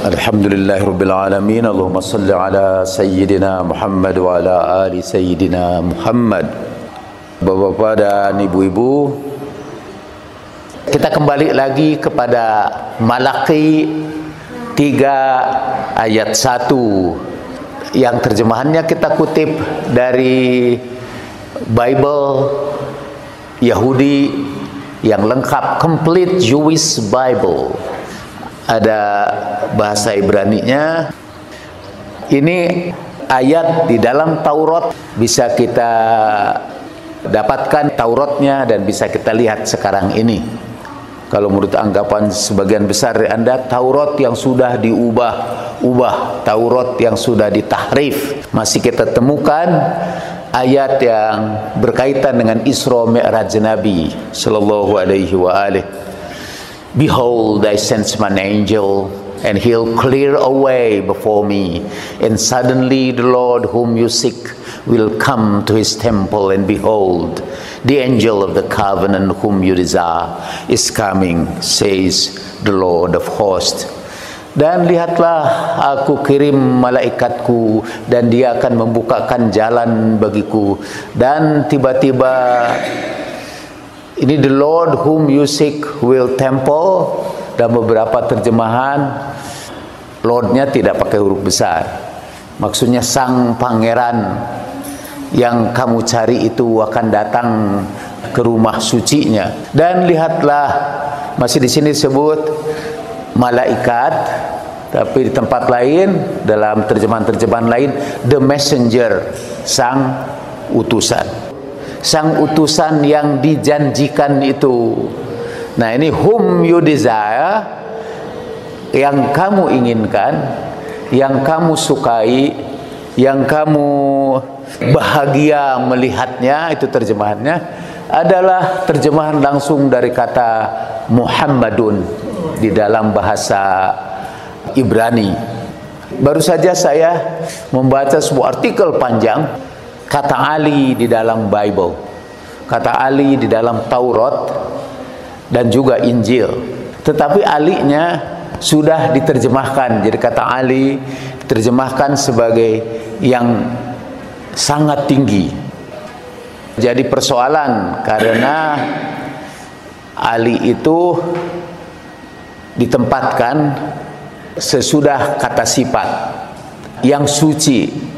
Alhamdulillahirabbil alamin. Allahumma shalli ala sayyidina Muhammad wa ala ali sayyidina Muhammad. Bapak-bapak dan ibu-ibu, kita kembali lagi kepada Malaki 3 ayat 1 yang terjemahannya kita kutip dari Bible Yahudi yang lengkap, Complete Jewish Bible. Ada bahasa Ibraninya. Ini ayat di dalam Taurat, bisa kita dapatkan Tauratnya dan bisa kita lihat sekarang ini. Kalau menurut anggapan sebagian besar dari Anda, Taurat yang sudah diubah, Taurat yang sudah ditahrif. Masih kita temukan ayat yang berkaitan dengan Isra Mi'raj Nabi sallallahu alaihi wa alihi. Behold, I send an angel, and he'll clear a way before me. And suddenly the Lord whom you seek will come to his temple, and behold, the angel of the covenant whom you desire is coming, says the Lord of hosts. Dan lihatlah, aku kirim malaikatku, dan dia akan membukakan jalan bagiku. Dan tiba-tiba ini the Lord whom you seek will temple. Dan beberapa terjemahan Lordnya tidak pakai huruf besar, maksudnya sang pangeran yang kamu cari itu akan datang ke rumah sucinya. Dan lihatlah, masih di sini disebut malaikat, tapi di tempat lain dalam terjemahan-terjemahan lain the messenger, sang utusan. Sang utusan yang dijanjikan itu. Nah, ini whom you desire, yang kamu inginkan, yang kamu sukai, yang kamu bahagia melihatnya, itu terjemahannya adalah terjemahan langsung dari kata Muhammadun di dalam bahasa Ibrani. Baru saja saya membaca sebuah artikel panjang, kata Ali di dalam Bible, kata Ali di dalam Taurat dan juga Injil. Tetapi alinya sudah diterjemahkan. Jadi kata Ali diterjemahkan sebagai yang sangat tinggi. Jadi persoalan karena Ali itu ditempatkan sesudah kata sifat yang suci.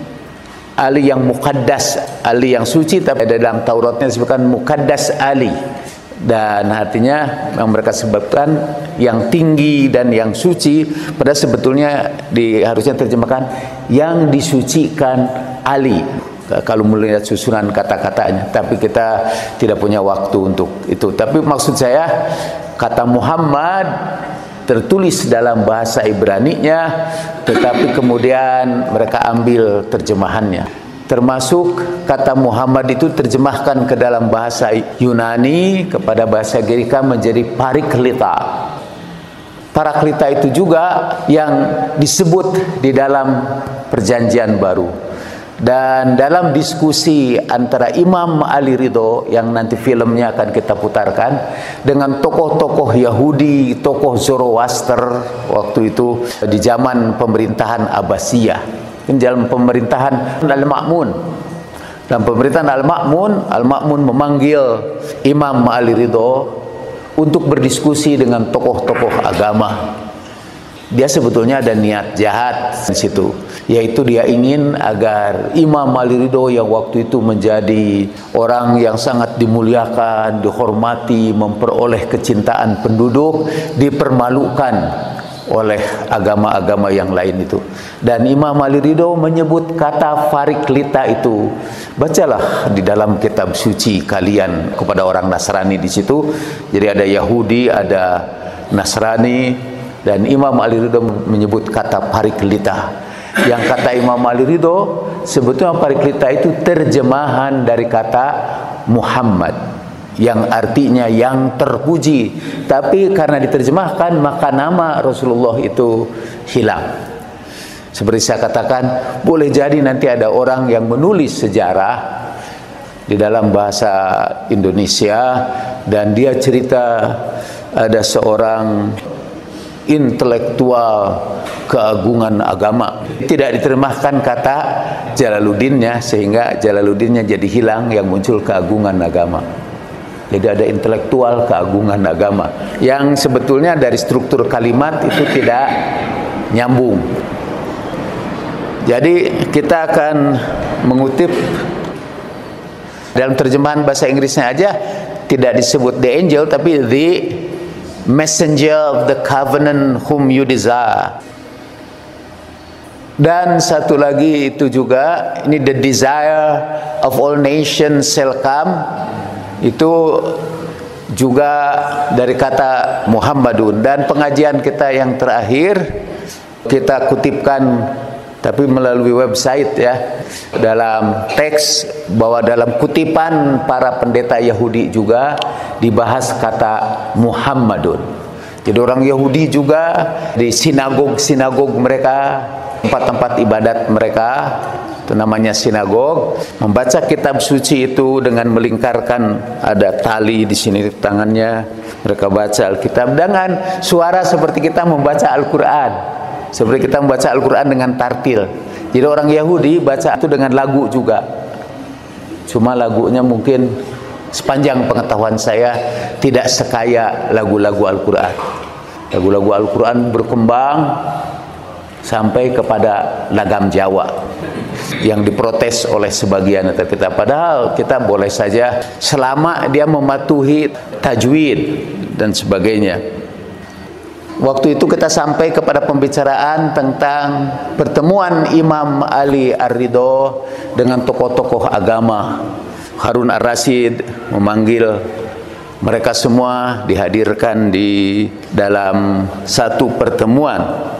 Ali yang mukaddas, Ali yang suci, tapi dalam Tauratnya disebutkan mukaddas Ali. Dan artinya yang mereka sebutkan yang tinggi dan yang suci, padahal sebetulnya harusnya terjemahkan yang disucikan Ali kalau melihat susunan kata-katanya. Tapi kita tidak punya waktu untuk itu. Tapi maksud saya, kata Muhammad tertulis dalam bahasa Ibraninya, tetapi kemudian mereka ambil terjemahannya. Termasuk kata Muhammad itu terjemahkan ke dalam bahasa Yunani kepada bahasa Girika menjadi Paraklita. Paraklita itu juga yang disebut di dalam Perjanjian Baru. Dan dalam diskusi antara Imam Ali Ridho yang nanti filmnya akan kita putarkan dengan tokoh-tokoh Yahudi, tokoh Zoroaster waktu itu di zaman pemerintahan Abbasiyah, di dalam pemerintahan Al-Ma'mun. Dalam pemerintahan Al-Ma'mun memanggil Imam Ali Ridho untuk berdiskusi dengan tokoh-tokoh agama. Dia sebetulnya ada niat jahat di situ, yaitu dia ingin agar Imam Ali Ridho yang waktu itu menjadi orang yang sangat dimuliakan, dihormati, memperoleh kecintaan penduduk, dipermalukan oleh agama-agama yang lain itu. Dan Imam Ali Ridho menyebut kata Paraklita itu. Bacalah di dalam kitab suci kalian kepada orang Nasrani di situ. Jadi ada Yahudi, ada Nasrani, dan Imam Ali Ridho menyebut kata Paraklita. Yang kata Imam Ali Ridho, sebetulnya Paraklita itu terjemahan dari kata Muhammad, yang artinya yang terpuji. Tapi karena diterjemahkan, maka nama Rasulullah itu hilang. Seperti saya katakan, boleh jadi nanti ada orang yang menulis sejarah di dalam bahasa Indonesia, dan dia cerita ada seorang intelektual keagungan agama. Tidak diterjemahkan kata Jalaluddinnya, sehingga Jalaluddinnya jadi hilang, yang muncul keagungan agama. Jadi ada intelektual keagungan agama yang sebetulnya dari struktur kalimat itu tidak nyambung. Jadi kita akan mengutip dalam terjemahan bahasa Inggrisnya aja, tidak disebut the angel, tapi the messenger of the covenant whom you desire. Dan satu lagi itu juga, ini the desire of all nations shall come, itu juga dari kata Muhammadun. Dan pengajian kita yang terakhir kita kutipkan, tapi melalui website ya, dalam teks bahwa dalam kutipan para pendeta Yahudi juga dibahas kata Muhammadun. Jadi orang Yahudi juga di sinagog mereka, tempat-tempat ibadat mereka, itu namanya sinagog, membaca kitab suci itu dengan melingkarkan, ada tali di sini tangannya, mereka baca Alkitab dengan suara seperti kita membaca Al-Quran, seperti kita membaca Al-Quran dengan tartil. Jadi orang Yahudi baca itu dengan lagu juga, cuma lagunya mungkin sepanjang pengetahuan saya tidak sekaya lagu-lagu Al-Quran. Lagu-lagu Al-Quran berkembang sampai kepada lagam Jawa yang diprotes oleh sebagian kita. Padahal kita boleh saja selama dia mematuhi tajwid dan sebagainya. Waktu itu kita sampai kepada pembicaraan tentang pertemuan Imam Ali Ar-Ridho dengan tokoh-tokoh agama. Harun Ar-Rasyid memanggil mereka semua, dihadirkan di dalam satu pertemuan.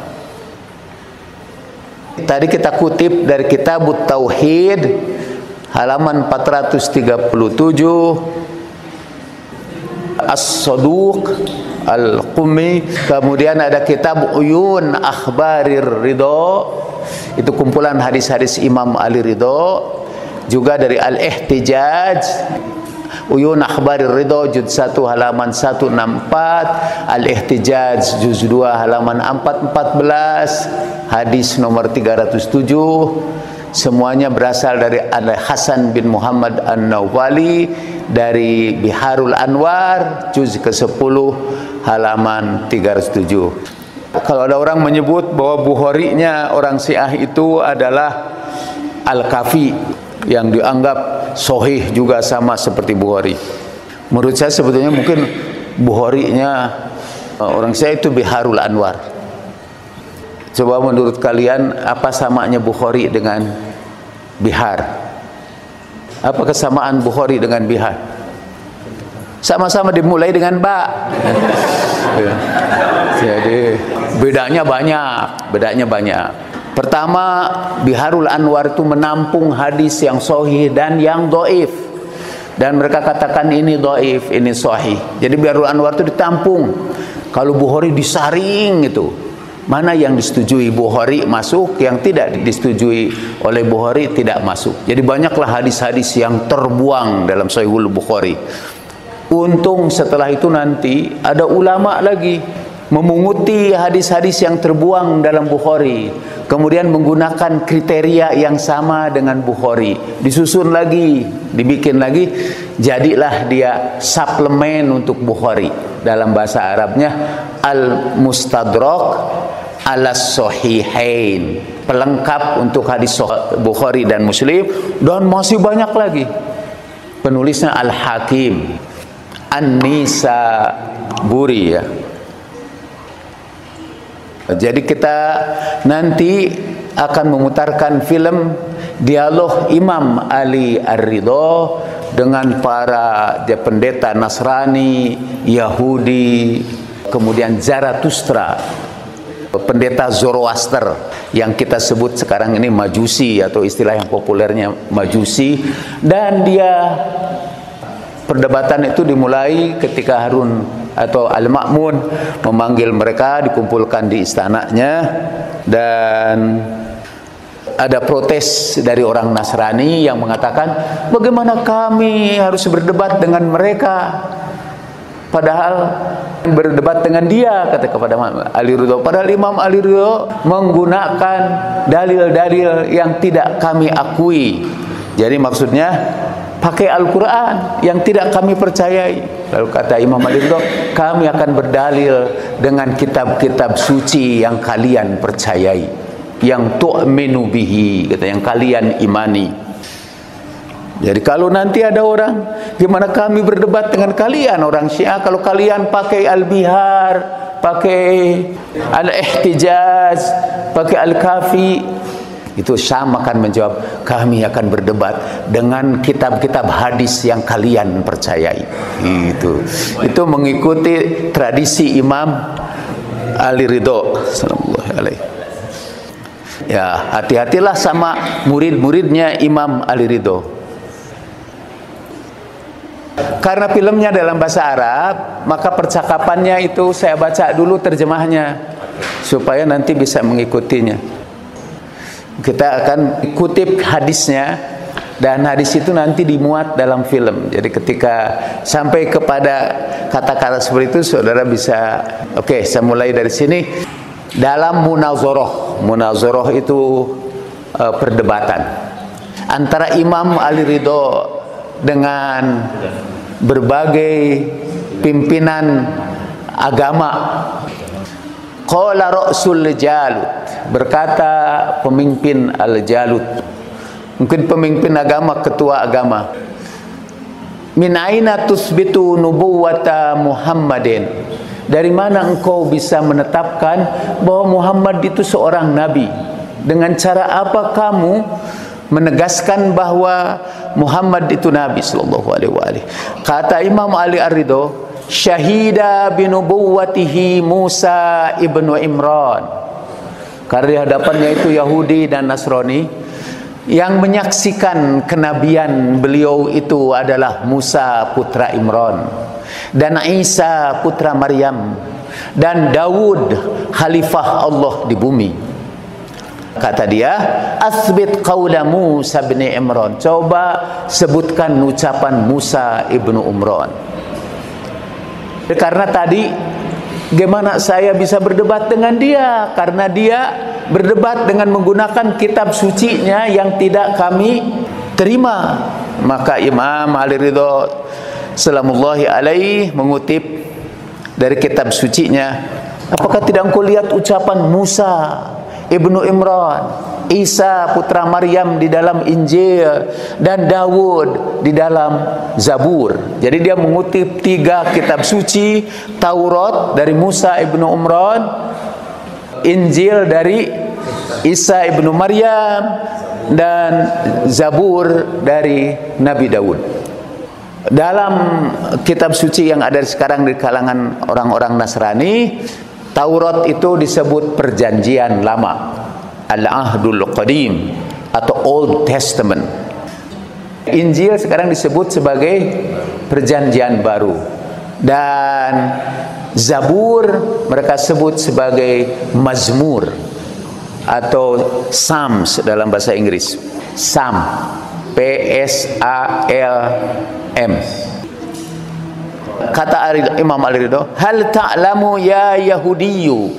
Tadi kita kutip dari Kitab Tauhid halaman 437, As-Saduq Al-Qummi. Kemudian ada Kitab Uyun Akhbarir Ridho, itu kumpulan hadis-hadis Imam Ali Ridho. Juga dari Al-Ihtijaj, Uyun Akhbarir Ridho juz 1 halaman 164, Al-Ihtijaj juz 2 halaman 414, hadis nomor 307. Semuanya berasal dari Al-Hasan bin Muhammad An-Nawfali dari Biharul Anwar juz ke-10 halaman 307. Kalau ada orang menyebut bahwa Bukhari-nya orang Syiah itu adalah Al-Kafi, yang dianggap sahih juga sama seperti Bukhari. Menurut saya sebetulnya mungkin Bukhari-nya orang Syiah itu Biharul Anwar. Coba menurut kalian apa samanya Bukhari dengan Bihar? Apa kesamaan Bukhari dengan Bihar? Sama-sama dimulai dengan ba. Jadi bedanya banyak. Pertama, Biharul Anwar itu menampung hadis yang sahih dan yang dhaif. Dan mereka katakan ini dhaif, ini sahih. Jadi Biharul Anwar itu ditampung. Kalau Bukhari disaring itu. Mana yang disetujui Bukhari masuk, yang tidak disetujui oleh Bukhari tidak masuk. Jadi banyaklah hadis-hadis yang terbuang dalam Sahihul Bukhari. Untung setelah itu nanti ada ulama lagi memunguti hadis-hadis yang terbuang dalam Bukhari, kemudian menggunakan kriteria yang sama dengan Bukhari, disusun lagi, dibikin lagi, jadilah dia suplemen untuk Bukhari. Dalam bahasa Arabnya Al-Mustadrak Al-Sahihain, pelengkap untuk hadis Bukhari dan Muslim. Dan masih banyak lagi. Penulisnya Al-Hakim An-Nisaburi ya. Jadi kita nanti akan memutarkan film dialog Imam Ali Ar-Ridho dengan para pendeta Nasrani, Yahudi, kemudian Zarathustra, pendeta Zoroaster yang kita sebut sekarang ini Majusi, atau istilah yang populernya Majusi. Dan perdebatan itu dimulai ketika Harun atau Al-Ma'mun memanggil mereka, dikumpulkan di istananya, dan ada protes dari orang Nasrani yang mengatakan, bagaimana kami harus berdebat dengan mereka, padahal berdebat dengan dia, kata kepada Ali Ridho. Padahal Imam Ali Ridho menggunakan dalil-dalil yang tidak kami akui. Jadi maksudnya pakai Al-Quran yang tidak kami percayai. Lalu kata Imam Ali Ridho, kami akan berdalil dengan kitab-kitab suci yang kalian percayai, yang tu'minu bihi, kata, yang kalian imani. Jadi kalau nanti ada orang, gimana kami berdebat dengan kalian orang Syiah kalau kalian pakai Al-Bihar, pakai Al-Ihtijaz, pakai Al-Kafi, itu Syam akan menjawab, kami akan berdebat dengan kitab-kitab hadis yang kalian percayai. Itu mengikuti tradisi Imam Ali Ridho sallallahu alaihi. Ya, hati-hatilah sama murid-muridnya Imam Ali Ridho. Karena filmnya dalam bahasa Arab, maka percakapannya itu saya baca dulu terjemahnya supaya nanti bisa mengikutinya. Kita akan kutip hadisnya, dan hadis itu nanti dimuat dalam film. Jadi ketika sampai kepada kata-kata seperti itu, saudara bisa, oke, saya mulai dari sini. Dalam munazoroh itu perdebatan antara Imam Ali Ridho dengan berbagai pimpinan agama. Qala Rasul Jalut, berkata pemimpin Al-Jalut, mungkin pemimpin agama, ketua agama, min aina tusbitu nubuwata Muhammadin, dari mana engkau bisa menetapkan bahwa Muhammad itu seorang nabi? Dengan cara apa kamu menegaskan bahwa Muhammad itu nabi sallallahu alaihi wasallam? Kata Imam Ali Ar-Ridho, syahida binubuwwatihi Musa ibnu Imran. Karena di hadapannya itu Yahudi dan Nasrani, yang menyaksikan kenabian beliau itu adalah Musa putra Imran, dan Isa putra Maryam, dan Daud khalifah Allah di bumi. Kata dia, asbit qaula Musa bin Imran, coba sebutkan ucapan Musa ibnu Imran. Karena tadi gimana saya bisa berdebat dengan dia? Karena dia berdebat dengan menggunakan kitab sucinya yang tidak kami terima. Maka Imam Ali Ridho salamullahi alaihi mengutip dari kitab sucinya, apakah tidak engkau lihat ucapan Musa ibnu Imran, Isa putra Maryam di dalam Injil, dan Daud di dalam Zabur? Jadi dia mengutip 3 kitab suci, Taurat dari Musa ibnu Imran, Injil dari Isa ibnu Maryam, dan Zabur dari Nabi Daud. Dalam kitab suci yang ada sekarang di kalangan orang-orang Nasrani, Taurat itu disebut perjanjian lama, Al-Ahdul Qadim atau Old Testament. Injil sekarang disebut sebagai perjanjian baru, dan Zabur mereka sebut sebagai Mazmur atau Psalms dalam bahasa Inggris. Psalm, P-S-A-L-M. Kata Imam Ali Ridho, hal ta'lamu ya Yahudiyu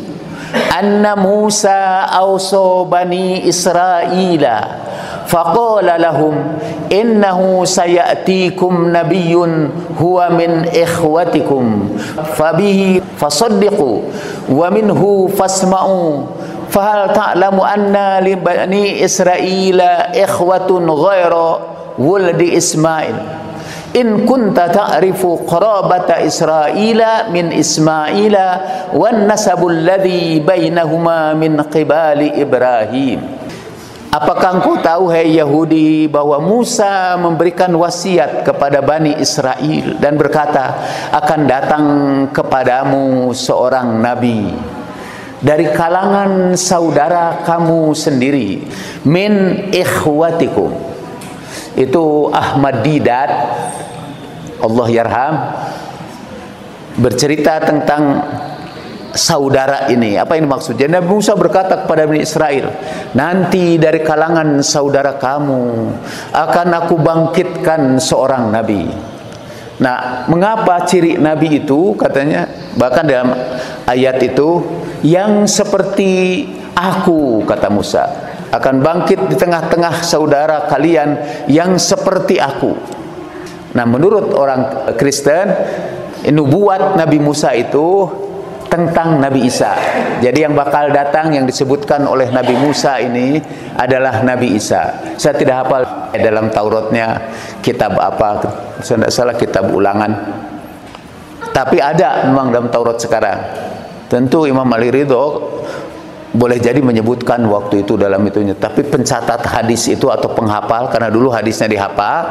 anna Musa awsa bani Israila faqala lahum innahu sayatikum nabiyyun huwa min ikhwatikum fabihi fasaddiqu wa minhu fasma'u fahal ta'lamu anna li bani Israila ikhwatun ghaira wuldi Ismail in kunta ta'rifu qarabata Israila min Ismaila wan nasabul ladzi bainahuma min qibali Ibrahim. Apakah engkau tahu, hai Yahudi, bahwa Musa memberikan wasiat kepada Bani Israel dan berkata, akan datang kepadamu seorang nabi dari kalangan saudara kamu sendiri, min ikhwatikum. Itu Ahmad Didat, Allah yarham, bercerita tentang saudara ini. Apa ini maksudnya? Nabi Musa berkata kepada Bani Israel, nanti dari kalangan saudara kamu akan aku bangkitkan seorang nabi. Nah, mengapa ciri Nabi itu katanya, bahkan dalam ayat itu, yang seperti aku, kata Musa, akan bangkit di tengah-tengah saudara kalian yang seperti aku. Nah, menurut orang Kristen, nubuat Nabi Musa itu tentang Nabi Isa. Jadi yang bakal datang yang disebutkan oleh Nabi Musa ini adalah Nabi Isa. Saya tidak hafal dalam Tauratnya kitab apa, saya tidak salah kitab Ulangan. Tapi ada memang dalam Taurat sekarang. Tentu Imam Ali Ridho boleh jadi menyebutkan waktu itu dalam itunya. Tapi pencatat hadis itu atau penghafal, karena dulu hadisnya dihafal,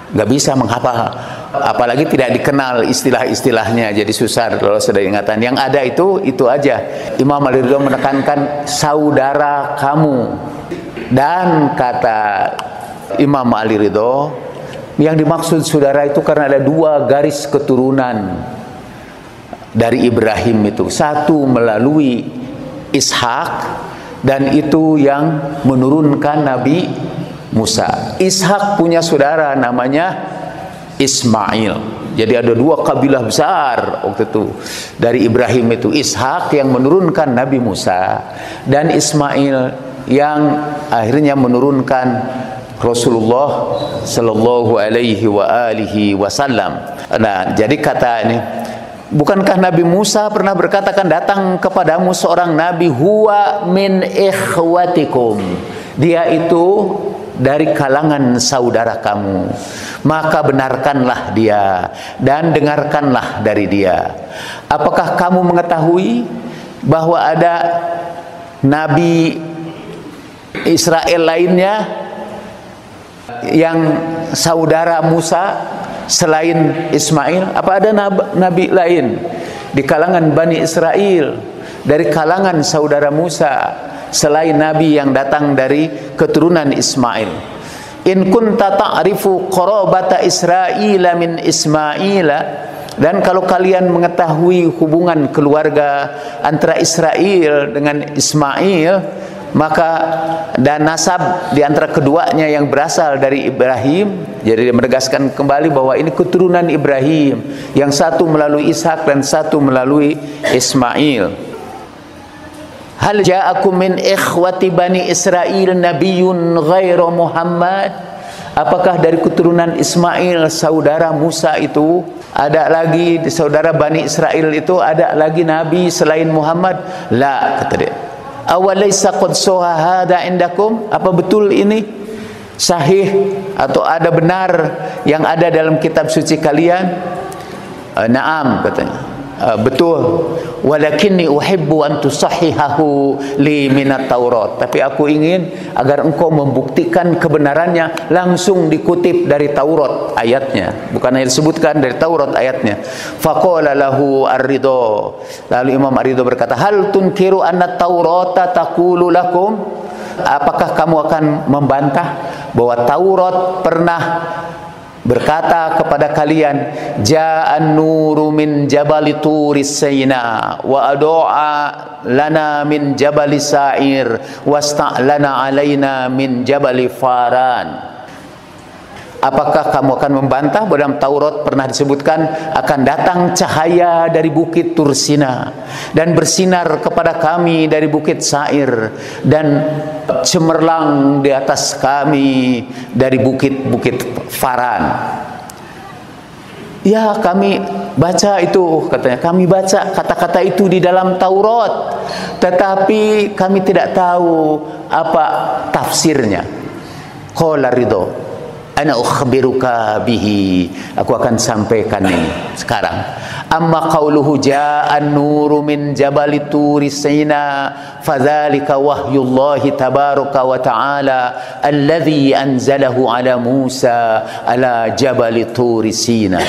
nggak bisa menghafal, apalagi tidak dikenal istilah-istilahnya, jadi susah kalau sudah ingatan. Yang ada itu aja. Imam Ali Ridho menekankan saudara kamu, dan kata Imam Ali Ridho, yang dimaksud saudara itu karena ada dua garis keturunan dari Ibrahim itu, satu melalui Ishak, dan itu yang menurunkan Nabi Musa. Ishak punya saudara namanya Ismail. Jadi ada dua kabilah besar waktu itu dari Ibrahim itu, Ishak yang menurunkan Nabi Musa, dan Ismail yang akhirnya menurunkan Rasulullah sallallahu alaihi wa alihi wasallam. Nah, jadi kata ini, bukankah Nabi Musa pernah berkata, akan datang kepadamu seorang nabi, huwa min ikhwatikum, dia itu dari kalangan saudara kamu, maka benarkanlah dia dan dengarkanlah dari dia. Apakah kamu mengetahui bahwa ada nabi Israel lainnya yang saudara Musa selain Ismail? Apa ada nabi lain di kalangan Bani Israel dari kalangan saudara Musa selain nabi yang datang dari keturunan Ismail? In kunta ta'rifu qarabata Israila min Ismaila, dan kalau kalian mengetahui hubungan keluarga antara Israel dengan Ismail, maka dan nasab di antara keduanya yang berasal dari Ibrahim. Jadi dia menegaskan kembali bahwa ini keturunan Ibrahim, yang satu melalui Ishak dan satu melalui Ismail. Hal ja'akum min ikhwati Bani Israel nabiyyun ghairu Muhammad? Apakah dari keturunan Ismail saudara Musa itu ada lagi, di saudara Bani Israel itu ada lagi nabi selain Muhammad? La, kata dia. Awalaysa qad saha hada indakum? Apa betul ini sahih atau ada benar yang ada dalam kitab suci kalian? Naam, katanya. Betul. Walakinni uhibbu an tusahhihahu li minat Taurat. Tapi aku ingin agar engkau membuktikan kebenarannya langsung dikutip dari Taurat ayatnya, bukan hanya disebutkan dari Taurat ayatnya. Faqala lahu Ar-Ridho, lalu Imam Ar-Ridho berkata, hal tunkiru anna Taurata taqulu lakum? Apakah kamu akan membantah bahwa Taurat pernah berkata kepada kalian, ja'an nuru min jabali turis Sina wa adu'a lana min jabali Sa'ir wasta'lana alaina min jabali Faran? Apakah kamu akan membantah bahwa dalam Taurat pernah disebutkan akan datang cahaya dari bukit Tursina dan bersinar kepada kami dari bukit Sa'ir, dan cemerlang di atas kami dari bukit-bukit Faran? Ya, kami baca itu, katanya, kami baca kata-kata itu di dalam Taurat, tetapi kami tidak tahu apa tafsirnya. Qala Ridho, ana ukhbiruka bihi, aku akan sampaikan ini sekarang. Amma qauluhu ja'an nuru min jabali turi Sina fadzalika wahyullahi tabaraka wa ta'ala alladzi anzalahu ala Musa ala jabali turi Sina.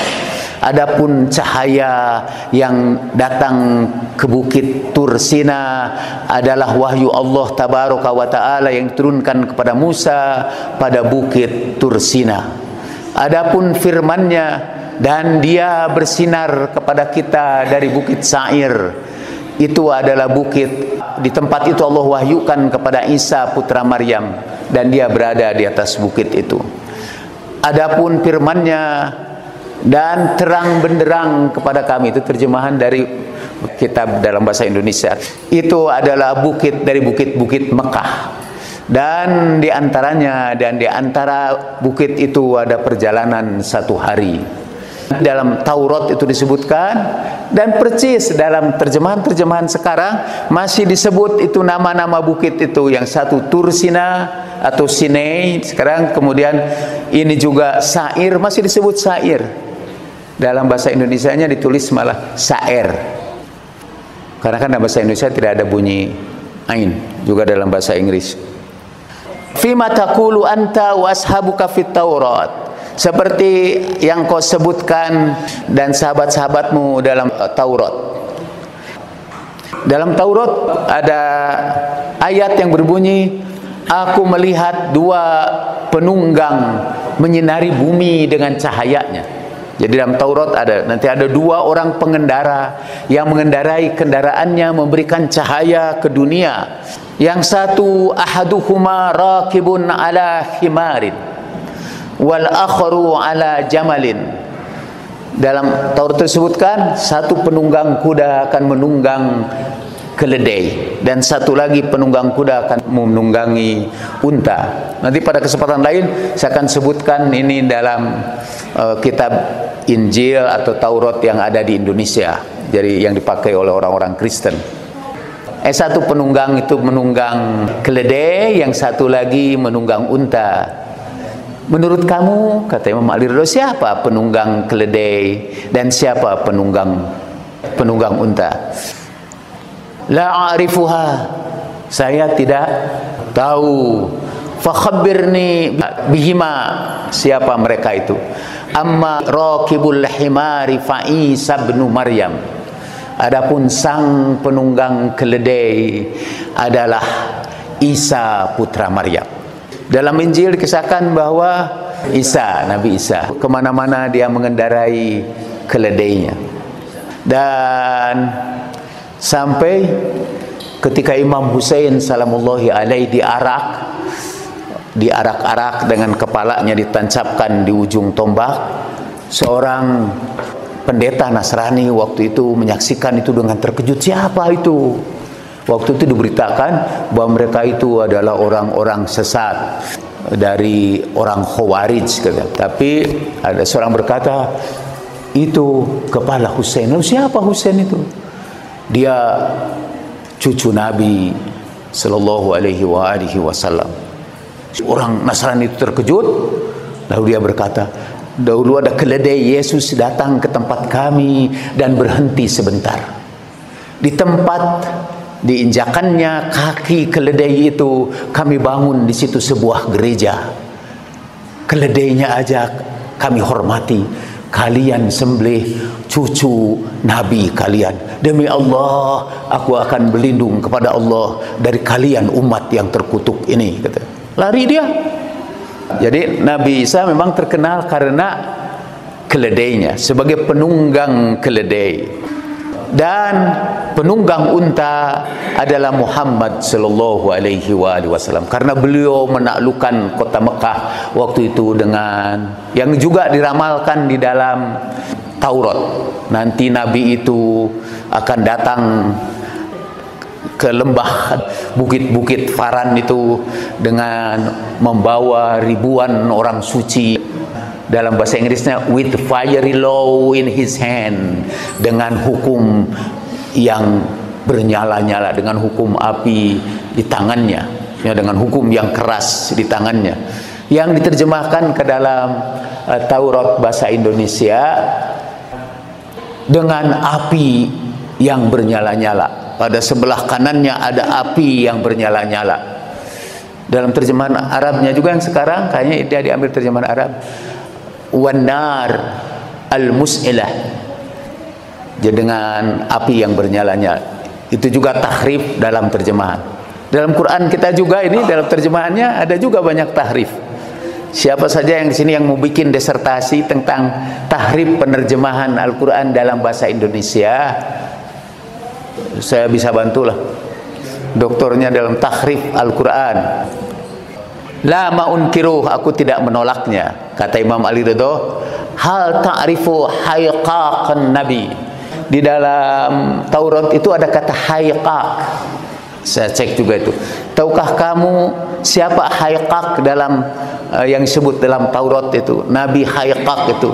Adapun cahaya yang datang ke bukit Tursina adalah wahyu Allah tabaraka wa ta'ala yang diturunkan kepada Musa pada bukit Tursina. Adapun firman-Nya, dan dia bersinar kepada kita dari bukit Sa'ir, itu adalah bukit, di tempat itu Allah wahyukan kepada Isa putra Maryam, dan dia berada di atas bukit itu. Adapun firman-Nya dan terang benderang kepada kami. Itu terjemahan dari kitab dalam bahasa Indonesia. Itu adalah bukit dari bukit-bukit Mekah. Dan di antara bukit itu ada perjalanan 1 hari. Dalam Taurat itu disebutkan, dan persis dalam terjemahan-terjemahan sekarang masih disebut itu nama-nama bukit itu. Yang satu Tur Sina atau Sinai, sekarang kemudian ini juga Sair, masih disebut Sair. Dalam bahasa Indonesianya ditulis malah Sair. Karena kan dalam bahasa Indonesia tidak ada bunyi ain, juga dalam bahasa Inggris. Fima taqulu anta wa ashabuka fit Taurat. Seperti yang kau sebutkan dan sahabat-sahabatmu dalam Taurat. Dalam Taurat ada ayat yang berbunyi, aku melihat 2 penunggang menyinari bumi dengan cahayanya. Jadi dalam Taurat nanti ada 2 orang pengendara yang mengendarai kendaraannya memberikan cahaya ke dunia. Yang satu ahaduhuma raqibun ala himarin wal akharu ala jamalin. Dalam Taurat disebutkan satu penunggang kuda akan menunggang keledai dan satu lagi penunggang kuda akan menunggangi unta. Nanti pada kesempatan lain saya akan sebutkan ini dalam kitab Injil atau Taurat yang ada di Indonesia, jadi yang dipakai oleh orang-orang Kristen. Satu penunggang itu menunggang keledai, yang satu lagi menunggang unta. Menurut kamu, kata Imam Ali radhiyallahu, siapa penunggang keledai dan siapa penunggang unta? La a'rifuha, saya tidak tahu. Fa khabirni bihima, siapa mereka itu? Amma raqibul himari fa Isa bin Maryam. Adapun sang penunggang keledai adalah Isa putra Maryam. Dalam Injil dikisahkan bahwa Nabi Isa kemana-mana dia mengendarai keledainya. Dan sampai ketika Imam Husain salamullahi alaihi diarak-arak dengan kepalanya ditancapkan di ujung tombak, seorang pendeta Nasrani waktu itu menyaksikan itu dengan terkejut. Siapa itu? Waktu itu diberitakan bahwa mereka itu adalah orang-orang sesat dari orang Khawarij. Tapi ada seorang berkata, itu kepala Husain. Lalu siapa Husain itu? Dia cucu Nabi Sallallahu Alaihi Wasallam. Orang Nasrani itu terkejut. Lalu dia berkata, dahulu ada keledai Yesus datang ke tempat kami dan berhenti sebentar. Di tempat diinjakannya kaki keledai itu, kami bangun di situ sebuah gereja. Keledainya aja kami hormati. Kalian sembelih cucu Nabi kalian. Demi Allah, aku akan berlindung kepada Allah dari kalian umat yang terkutuk ini, kata. Lari dia. Jadi Nabi Isa memang terkenal karena keledainya, sebagai penunggang keledai. Dan penunggang unta adalah Muhammad sallallahu alaihi wasallam, karena beliau menaklukkan kota Mekah waktu itu dengan yang juga diramalkan di dalam Taurat. Nanti Nabi itu akan datang ke lembah bukit-bukit Faran itu dengan membawa ribuan orang suci. Dalam bahasa Inggrisnya with fiery law in his hand, dengan hukum yang bernyala-nyala, dengan hukum api di tangannya, ya, dengan hukum yang keras di tangannya, yang diterjemahkan ke dalam Taurat bahasa Indonesia dengan api yang bernyala-nyala. Pada sebelah kanannya ada api yang bernyala-nyala. Dalam terjemahan Arabnya juga yang sekarang kayaknya dia diambil terjemahan Arab, wanar al-mus'ilah, jadi dengan api yang bernyala-nyala. Itu juga tahrif dalam terjemahan. Dalam Quran kita juga ini dalam terjemahannya ada juga banyak tahrif. Siapa saja yang di sini yang mau bikin disertasi tentang tahrif penerjemahan Al-Quran dalam bahasa Indonesia, saya bisa bantulah. Doktornya dalam tahrif Al-Quran. La ma'unkiruh, aku tidak menolaknya. Kata Imam Ali Ridho, hal ta'rifu hayqaqan nabi. Di dalam Taurat itu ada kata hayqaq. Saya cek juga itu. Tahukah kamu siapa hayqaq dalam yang disebut dalam Taurat itu? Nabi hayqaq itu.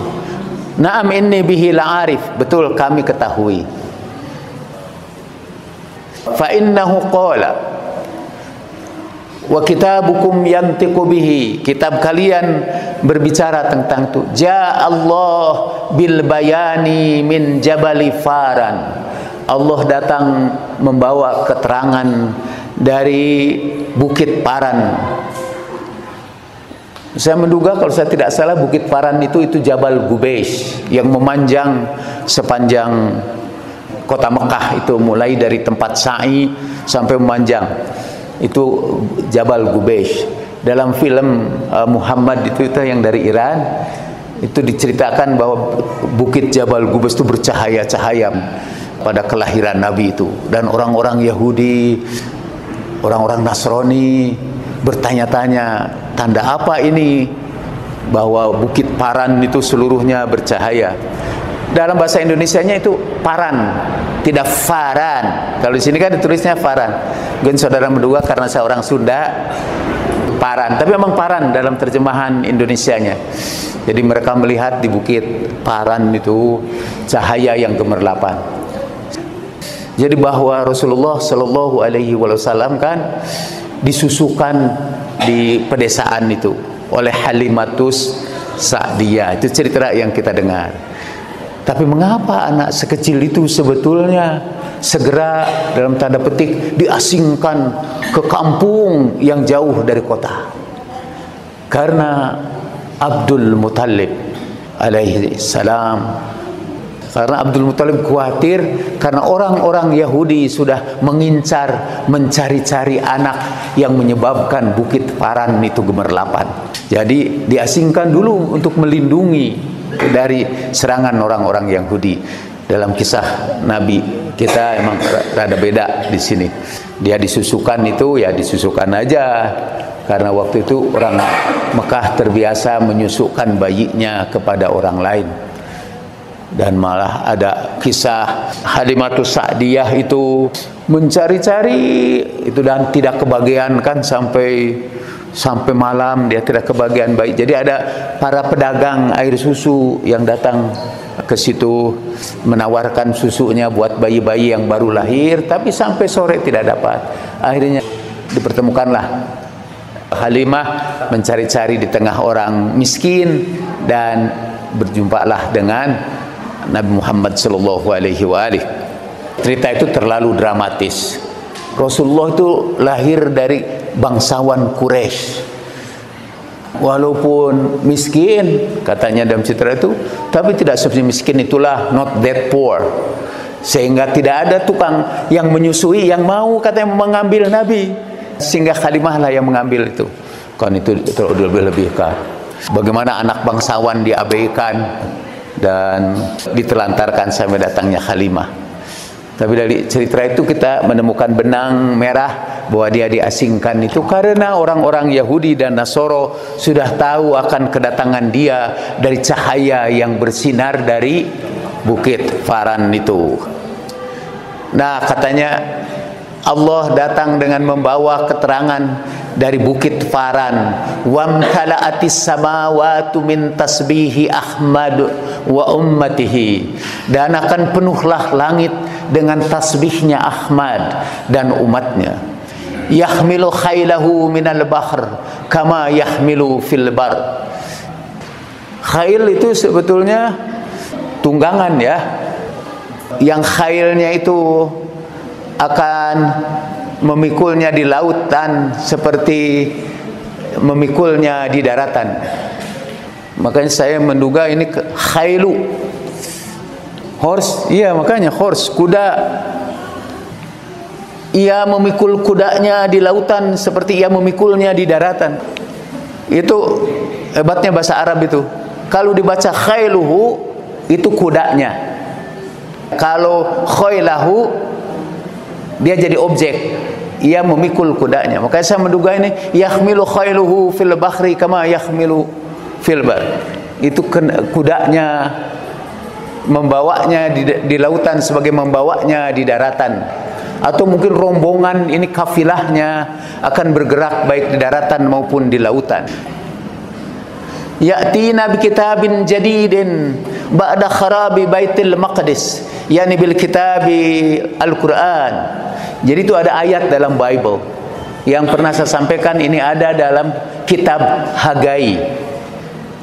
Na'am inni bihi la'arif. Betul, kami ketahui. Fa innahu qala wa kitabukum yantiqu bihi, kitab kalian berbicara tentang itu. Ja Allah bil bayani min jabali Faran, Allah datang membawa keterangan dari Bukit Paran. Saya menduga kalau saya tidak salah Bukit Paran itu Jabal Gubeish yang memanjang sepanjang kota Mekah itu, mulai dari tempat sa'i sampai memanjang. Itu Jabal Gubeish. Dalam film Muhammad itu yang dari Iran, itu diceritakan bahwa bukit Jabal Gubeish itu bercahaya-cahaya pada kelahiran Nabi itu. Dan orang-orang Yahudi, orang-orang Nasrani bertanya-tanya, tanda apa ini bahwa Bukit Paran itu seluruhnya bercahaya? Dalam bahasa Indonesianya itu Paran, tidak Faran. Kalau di sini kan ditulisnya Faran. Mungkin saudara menduga karena saya orang Sunda, Paran. Tapi memang Paran dalam terjemahan Indonesianya. Jadi mereka melihat di Bukit Paran itu cahaya yang gemerlapan. Jadi bahwa Rasulullah Shallallahu Alaihi Wasallam kan disusukan di pedesaan itu oleh Halimatus Sa'diyah. Itu cerita yang kita dengar. Tapi mengapa anak sekecil itu sebetulnya segera dalam tanda petik diasingkan ke kampung yang jauh dari kota? Karena Abdul Muttalib alaihi salam. Karena Abdul Muttalib khawatir karena orang-orang Yahudi sudah mengincar, mencari-cari anak yang menyebabkan Bukit Paran itu gemerlapan. Jadi diasingkan dulu untuk melindungi dari serangan orang-orang Yahudi. Dalam kisah Nabi kita emang rada beda di sini. Dia disusukan itu ya disusukan aja, karena waktu itu orang Mekah terbiasa menyusukan bayinya kepada orang lain. Dan malah ada kisah Halimatus Sa'diyah itu mencari-cari itu dan tidak kebagian kan sampai malam dia tidak kebagian bayi. Jadi ada para pedagang air susu yang datang ke situ menawarkan susunya buat bayi-bayi yang baru lahir, tapi sampai sore tidak dapat. Akhirnya dipertemukanlah Halimah mencari-cari di tengah orang miskin dan berjumpalah dengan Nabi Muhammad sallallahu alaihi wasallam. Cerita itu terlalu dramatis. Rasulullah itu lahir dari bangsawan Quraisy. Walaupun miskin katanya dalam cerita itu, tapi tidak seperti miskin itulah, not that poor. Sehingga tidak ada tukang yang menyusui yang mau katanya mengambil Nabi. Sehingga Halimah lah yang mengambil itu. Kan itu lebih-lebihkan. Bagaimana anak bangsawan diabaikan dan ditelantarkan sampai datangnya Halimah. Tapi dari cerita itu kita menemukan benang merah bahwa dia diasingkan itu karena orang-orang Yahudi dan Nasoro sudah tahu akan kedatangan dia dari cahaya yang bersinar dari Bukit Faran itu. Nah, katanya Allah datang dengan membawa keterangan dari Bukit Faran. Wamtala'atis samawatu min tasbihi Ahmad wa ummatihi. Dan akan penuhlah langit dengan tasbihnya Ahmad dan umatnya. Yahmilu khailahu minal bahr kama yahmilu fil bar. Khail itu sebetulnya tunggangan ya. Yang khailnya itu akan memikulnya di lautan seperti memikulnya di daratan. Makanya saya menduga ini khailu. Horse, iya makanya horse, kuda. Ia memikul kudanya di lautan seperti ia memikulnya di daratan. Itu hebatnya bahasa Arab itu. Kalau dibaca khailuhu itu kudanya. Kalau khailahu dia jadi objek ia memikul kudanya. Makanya saya menduga ini yahmilu khailuhu fil bahri kama yahmilu fil bar. Itu kudanya membawanya di lautan sebagai membawanya di daratan. Atau mungkin rombongan ini kafilahnya akan bergerak baik di daratan maupun di lautan. Ya'tina bi kitabin jadidin ba'da kharabi Baitul Maqdis, yani bil kitabi Al-Qur'an. Jadi itu ada ayat dalam Bible yang pernah saya sampaikan, ini ada dalam kitab Hagai,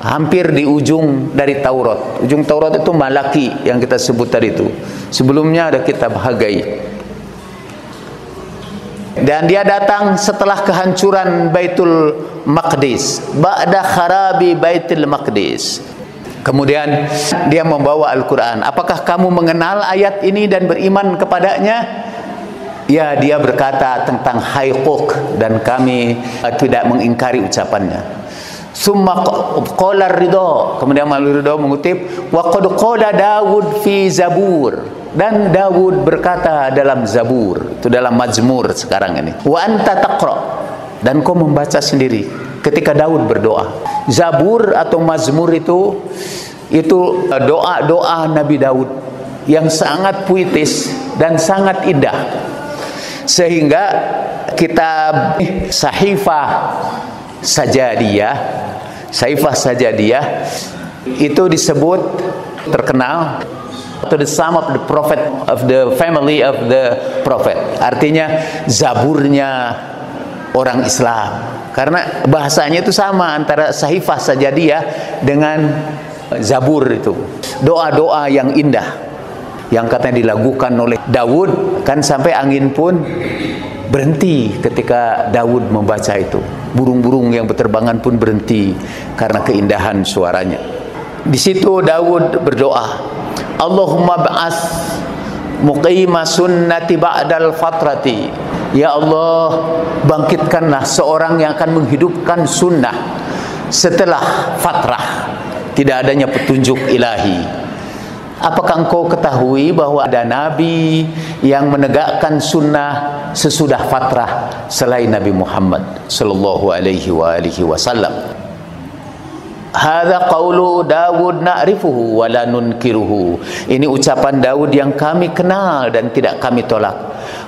hampir di ujung dari Taurat. Ujung Taurat itu Malaki yang kita sebut tadi itu. Sebelumnya ada kitab Hagai. Dan dia datang setelah kehancuran Baitul Maqdis, ba'da kharabi Baitul Maqdis. Kemudian dia membawa Al-Quran. Apakah kamu mengenal ayat ini dan beriman kepadanya? Ya, dia berkata tentang Haiquq, dan kami tidak mengingkari ucapannya. Summa qala Ridha, kemudian Maulwi Ridha mengutip, wa qad qala Daud fi Zabur, dan Daud berkata dalam Zabur, itu dalam Mazmur sekarang ini. Wa anta taqra, dan kau membaca sendiri ketika Daud berdoa. Zabur atau Mazmur itu doa-doa Nabi Daud yang sangat puitis dan sangat indah, sehingga kitab Sahifah Sajadiyah itu disebut terkenal to the sum of the prophet, of the family of the prophet. Artinya zaburnya orang Islam, karena bahasanya itu sama antara Sahifah Sajadiyah dengan Zabur. Itu doa-doa yang indah yang katanya dilakukan oleh Daud, kan sampai angin pun berhenti ketika Daud membaca itu. Burung-burung yang berterbangan pun berhenti karena keindahan suaranya. Di situ Daud berdoa, Allahumma ba'as muqima sunnati ba'dal fatrati. Ya Allah, bangkitkanlah seorang yang akan menghidupkan sunnah setelah fatrah, tidak adanya petunjuk ilahi. Apakah engkau ketahui bahwa ada nabi yang menegakkan sunnah sesudah fatrah selain Nabi Muhammad sallallahu alaihi wasallam? Hadza qaulu Daud na'rifuhu wa la nunkiruhu. Ini ucapan Daud yang kami kenal dan tidak kami tolak.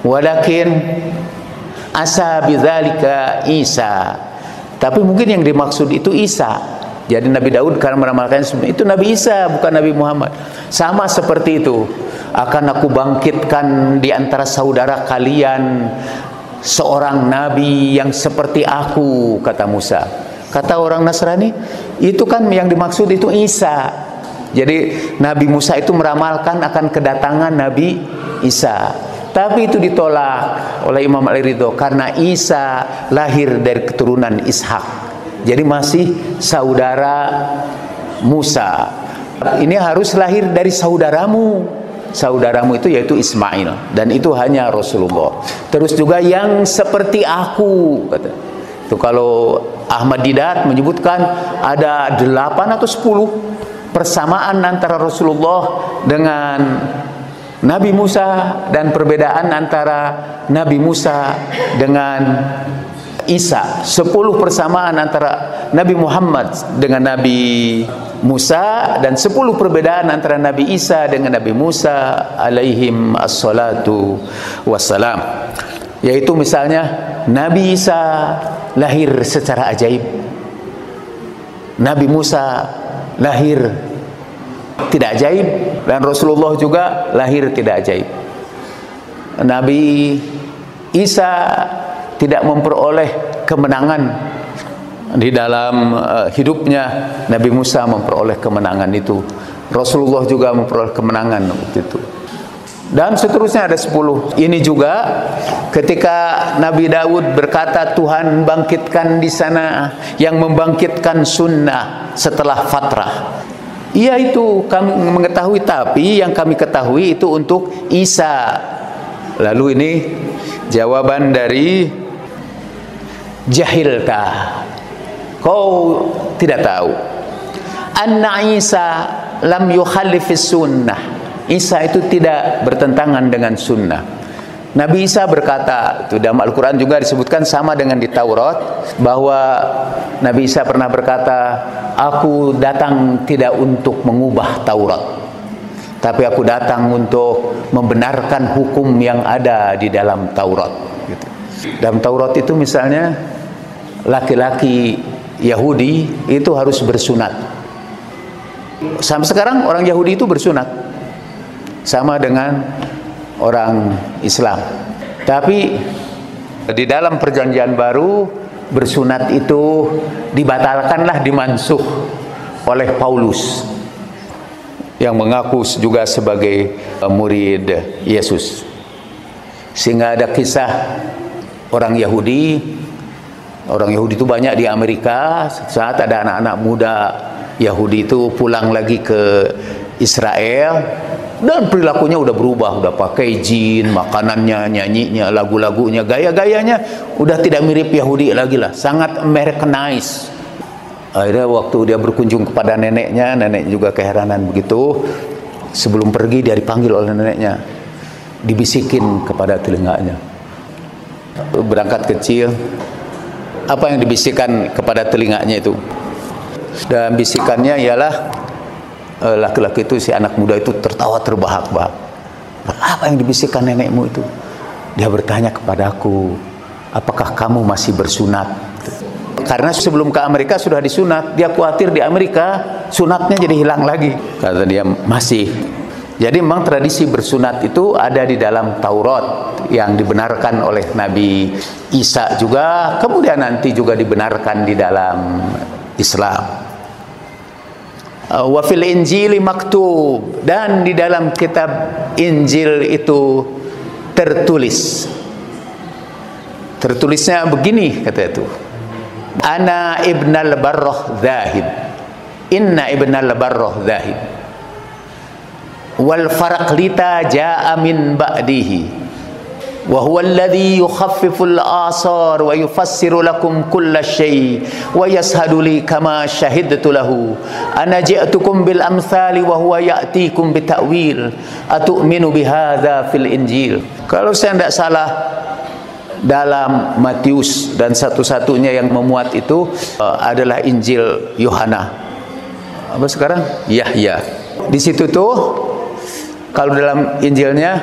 Walakin asa bidzalika Isa. Tapi mungkin yang dimaksud itu Isa. Jadi Nabi Daud karena meramalkan itu Nabi Isa, bukan Nabi Muhammad. Sama seperti itu, akan aku bangkitkan di antara saudara kalian seorang nabi yang seperti aku, kata Musa. Kata orang Nasrani, itu kan yang dimaksud itu Isa. Jadi Nabi Musa itu meramalkan akan kedatangan Nabi Isa. Tapi itu ditolak oleh Imam Al-Ridho karena Isa lahir dari keturunan Ishak. Jadi masih saudara Musa. Ini harus lahir dari saudaramu. Saudaramu itu yaitu Ismail, dan itu hanya Rasulullah. Terus juga yang seperti aku, kata. Itu kalau Ahmad Didat menyebutkan ada 8 atau 10 persamaan antara Rasulullah dengan Nabi Musa, dan perbedaan antara Nabi Musa dengan Isa. 10 persamaan antara Nabi Muhammad dengan Nabi Musa, dan 10 perbedaan antara Nabi Isa dengan Nabi Musa alaihim assalatu wassalam. Yaitu misalnya Nabi Isa lahir secara ajaib, Nabi Musa lahir tidak ajaib, dan Rasulullah juga lahir tidak ajaib. Nabi Isa tidak memperoleh kemenangan di dalam hidupnya. Nabi Musa memperoleh kemenangan itu. Rasulullah juga memperoleh kemenangan waktu itu. Dan seterusnya ada 10. Ini juga ketika Nabi Daud berkata, Tuhan bangkitkan di sana yang membangkitkan sunnah setelah fatrah. Iya, itu kami mengetahui, tapi yang kami ketahui itu untuk Isa. Lalu ini jawaban dari jahilta, kau tidak tahu. Anna Isa lam yukhallifis sunnah. Isa itu tidak bertentangan dengan sunnah. Nabi Isa berkata, itu dalam Al-Quran juga disebutkan sama dengan di Taurat, bahwa Nabi Isa pernah berkata, aku datang tidak untuk mengubah Taurat, tapi aku datang untuk membenarkan hukum yang ada di dalam Taurat. Gitu. Dalam Taurat itu misalnya, laki-laki Yahudi itu harus bersunat. Sampai sekarang orang Yahudi itu bersunat, sama dengan orang Islam. Tapi di dalam perjanjian baru, bersunat itu dibatalkanlah, dimansuh oleh Paulus yang mengaku juga sebagai murid Yesus. Sehingga ada kisah orang Yahudi itu banyak di Amerika. Saat ada anak-anak muda Yahudi itu pulang lagi ke Israel, dan perilakunya udah berubah, udah pakai jin, makanannya, nyanyinya, lagu-lagunya, gaya-gayanya udah tidak mirip Yahudi lagi lah, sangat Americanized. Akhirnya waktu dia berkunjung kepada neneknya, nenek juga keheranan begitu. Sebelum pergi dia dipanggil oleh neneknya, dibisikin kepada telinganya. Berangkat kecil, apa yang dibisikkan kepada telinganya itu? Dan bisikannya ialah, laki-laki itu, si anak muda itu tertawa terbahak-bahak. Apa yang dibisikkan nenekmu itu? Dia bertanya kepadaku, apakah kamu masih bersunat? Karena sebelum ke Amerika sudah disunat, dia khawatir di Amerika sunatnya jadi hilang lagi. Kata dia, masih. Jadi memang tradisi bersunat itu ada di dalam Taurat, yang dibenarkan oleh Nabi Isa juga, kemudian nanti juga dibenarkan di dalam Islam. Wa fil Injili maktub, dan di dalam kitab Injil itu tertulisnya begini, kata itu, ana ibnal barrah zahid, inna ibnal barrah zahid, wal faraqlita jaa min ba'dihi, wa huwa alladhi yukhaffiful asar wa yufassiru lakum kulla syai' wa yashhadu li kama syahidtu lahu ana ji'tukum bil amsali wa huwa ya'tikum bita'wil atu'minu bihadza fil Injil. Kalau saya tidak salah, dalam Matius, dan satu-satunya yang memuat itu adalah Injil Yohana. Apa sekarang? Yahya. Di situ tuh, kalau dalam Injilnya,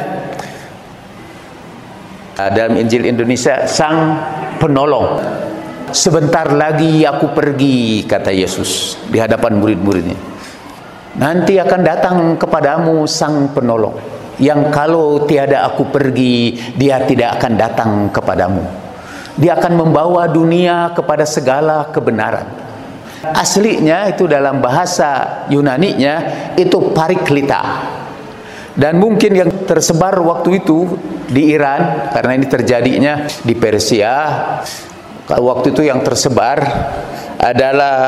dalam Injil Indonesia, Sang Penolong. Sebentar lagi aku pergi, kata Yesus di hadapan murid-muridnya. Nanti akan datang kepadamu Sang Penolong, yang kalau tiada aku pergi, dia tidak akan datang kepadamu. Dia akan membawa dunia kepada segala kebenaran. Aslinya itu dalam bahasa Yunaninya itu Pariklita. Dan mungkin yang tersebar waktu itu di Iran, karena ini terjadinya di Persia, waktu itu yang tersebar adalah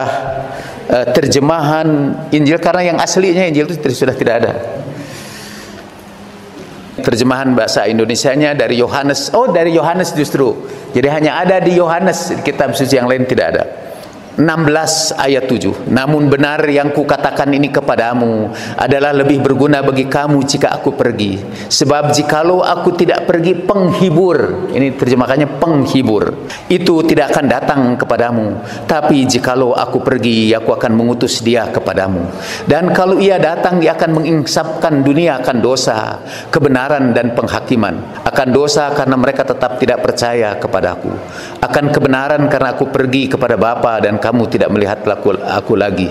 terjemahan Injil, karena yang aslinya Injil itu sudah tidak ada. Terjemahan bahasa Indonesianya dari Yohanes. Dari Yohanes justru. Jadi hanya ada di Yohanes, kitab suci yang lain tidak ada. 16 ayat 7. Namun benar yang kukatakan ini kepadamu adalah lebih berguna bagi kamu jika aku pergi. Sebab jikalau aku tidak pergi, penghibur, ini terjemahannya penghibur, itu tidak akan datang kepadamu. Tapi jikalau aku pergi, aku akan mengutus dia kepadamu. Dan kalau ia datang, dia akan menginsapkan dunia akan dosa, kebenaran dan penghakiman. Akan dosa karena mereka tetap tidak percaya kepadaku. Akan kebenaran karena aku pergi kepada Bapa dan kamu tidak melihat aku lagi.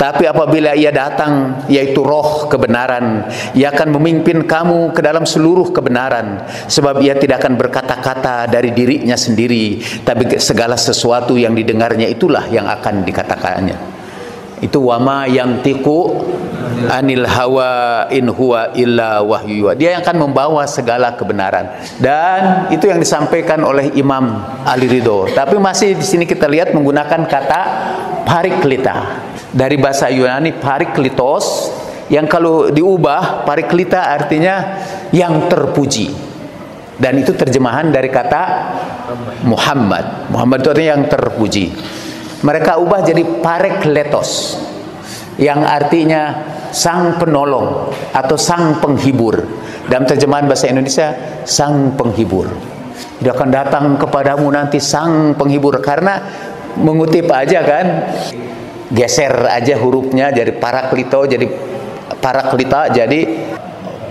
Tapi apabila ia datang, yaitu roh kebenaran, ia akan memimpin kamu ke dalam seluruh kebenaran. Sebab ia tidak akan berkata-kata dari dirinya sendiri, tapi segala sesuatu yang didengarnya itulah yang akan dikatakannya. Itu wama yang tiku anil hawa in huwa illa wahyu. Dia yang akan membawa segala kebenaran. Dan itu yang disampaikan oleh Imam Ali Ridho. Tapi masih di sini kita lihat menggunakan kata pariklita. Dari bahasa Yunani pariklitos, yang kalau diubah pariklita artinya yang terpuji. Dan itu terjemahan dari kata Muhammad. Muhammad itu artinya yang terpuji. Mereka ubah jadi parekletos, yang artinya sang penolong atau sang penghibur. Dalam terjemahan bahasa Indonesia, sang penghibur. Dia akan datang kepadamu nanti sang penghibur, karena mengutip aja kan, geser aja hurufnya jadi paraklito jadi paraklita jadi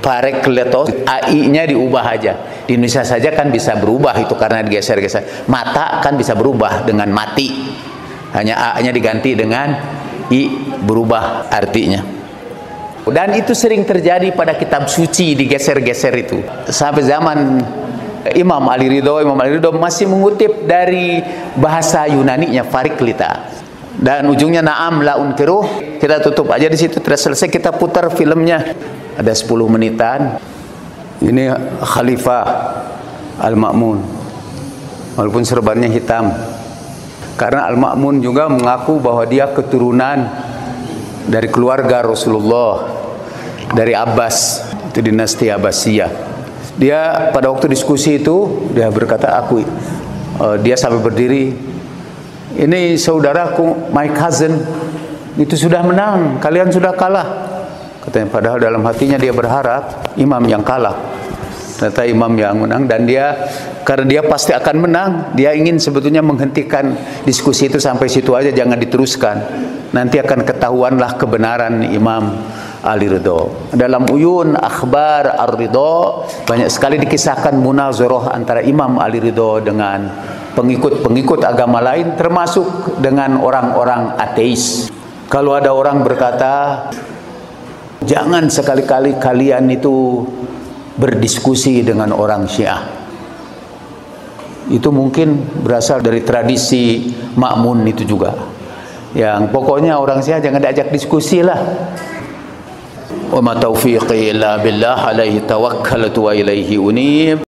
parekletos, AI-nya diubah aja. Di Indonesia saja kan bisa berubah itu karena digeser-geser. Mata kan bisa berubah dengan mati, hanya A-nya diganti dengan I, berubah artinya. Dan itu sering terjadi pada kitab suci, digeser-geser itu. Sampai zaman Imam Ali Ridho masih mengutip dari bahasa Yunani-nya Pariklita. Dan ujungnya na'am la unkiruh. Kita tutup aja di situ, tidak selesai kita putar filmnya. Ada 10 menitan. Ini Khalifah Al-Ma'mun. Walaupun serbannya hitam. Karena Al-Ma'mun juga mengaku bahwa dia keturunan dari keluarga Rasulullah, dari Abbas, itu dinasti Abbasiyah. Dia pada waktu diskusi itu dia berkata, dia sampai berdiri, ini saudaraku, my cousin itu sudah menang, kalian sudah kalah, katanya. Padahal dalam hatinya dia berharap imam yang kalah. Ternyata imam yang menang, dan karena dia pasti akan menang, dia ingin sebetulnya menghentikan diskusi itu sampai situ aja, jangan diteruskan. Nanti akan ketahuanlah kebenaran Imam Ali Ridho. Dalam Uyun Akhbar Ar-Ridho banyak sekali dikisahkan munazarah antara Imam Ali Ridho dengan pengikut-pengikut agama lain, termasuk dengan orang-orang ateis. Kalau ada orang berkata, jangan sekali-kali kalian itu berdiskusi dengan orang Syiah. Itu mungkin berasal dari tradisi Ma'mun itu juga. Yang pokoknya orang Syiah jangan diajak diskusi lah. Wa ma taufiqi illa billah alaihi tawakkaltu wa ilaihi unib.